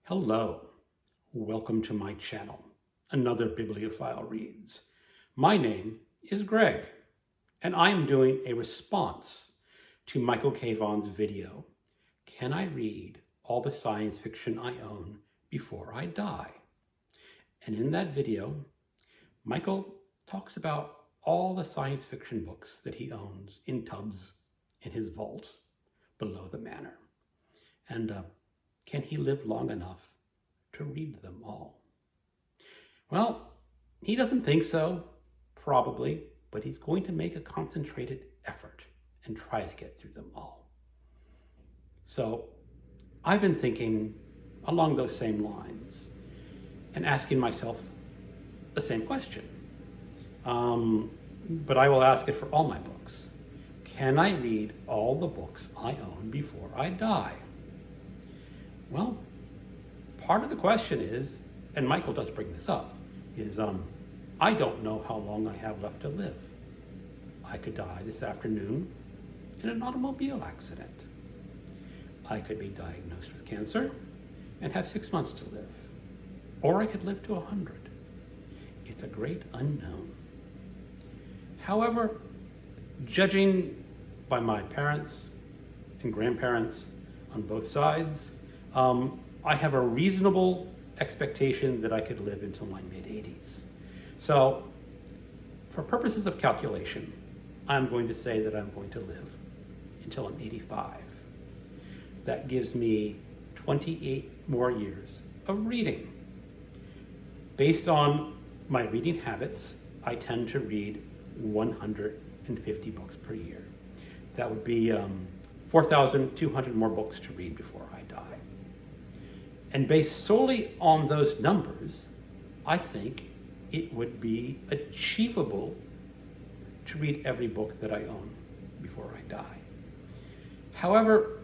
Hello, welcome to my channel, Another Bibliophile Reads. My name is Greg, and I am doing a response to Michael K. Vaughan's video, Can I Read All the Science Fiction I Own Before I Die? And in that video, Michael talks about all the science fiction books that he owns in tubs in his vault below the manor. And can he live long enough to read them all? Well, he doesn't think so, probably, but he's going to make a concentrated effort and try to get through them all. So I've been thinking along those same lines and asking myself the same question. But I will ask it for all my books. Can I read all the books I own before I die? Well, part of the question is, and Michael does bring this up, is I don't know how long I have left to live. I could die this afternoon in an automobile accident. I could be diagnosed with cancer and have 6 months to live. Or I could live to 100. It's a great unknown. However, judging by my parents and grandparents on both sides, I have a reasonable expectation that I could live until my mid-80s. So, for purposes of calculation, I'm going to say that I'm going to live until I'm 85. That gives me 28 more years of reading. Based on my reading habits, I tend to read 150 books per year. That would be 4,200 more books to read before I die. And based solely on those numbers, I think it would be achievable to read every book that I own before I die. However,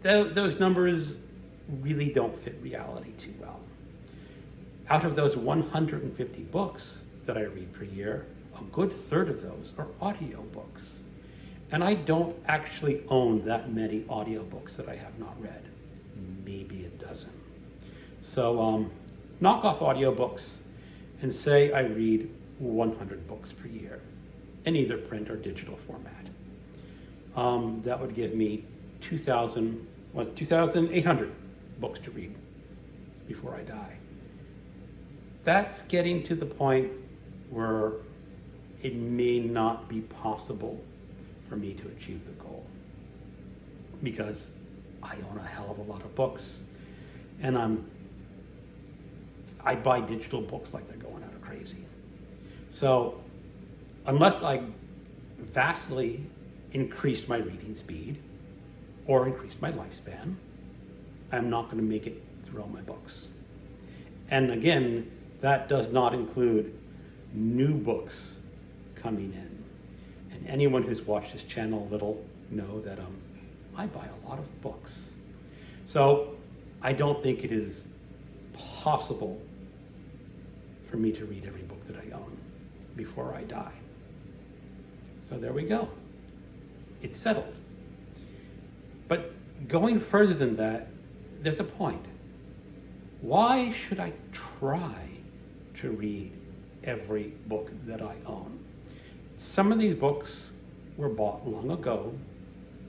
those numbers really don't fit reality too well. Out of those 150 books that I read per year, a good third of those are audiobooks. And I don't actually own that many audiobooks that I have not read. Maybe a dozen. So knock off audiobooks and say I read 100 books per year in either print or digital format. That would give me 2,800 books to read before I die. That's getting to the point where it may not be possible for me to achieve the goal, because I own a hell of a lot of books, and I buy digital books like they're going out of crazy. So unless I vastly increase my reading speed or increase my lifespan, I'm not going to make it through all my books. And again, that does not include new books coming in. And anyone who's watched this channel a little know that I buy a lot of books. So I don't think it is possible for me to read every book that I own before I die. So there we go. It's settled. But going further than that, there's a point. Why should I try to read every book that I own? Some of these books were bought long ago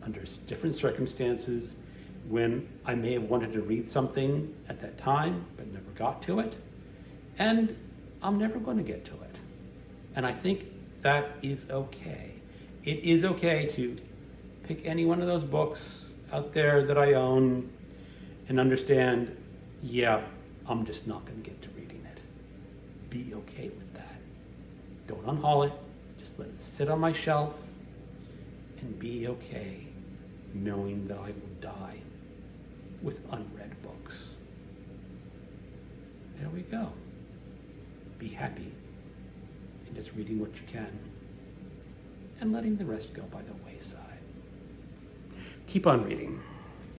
under different circumstances when I may have wanted to read something at that time but never got to it, and I'm never going to get to it. And I think that is okay. It is okay to pick any one of those books out there that I own and understand, yeah, I'm just not going to get to reading it. Be okay with that. Don't unhaul it. Just let it sit on my shelf and be okay knowing that I will die with unread books. There we go. Be happy in just reading what you can and letting the rest go by the wayside. Keep on reading.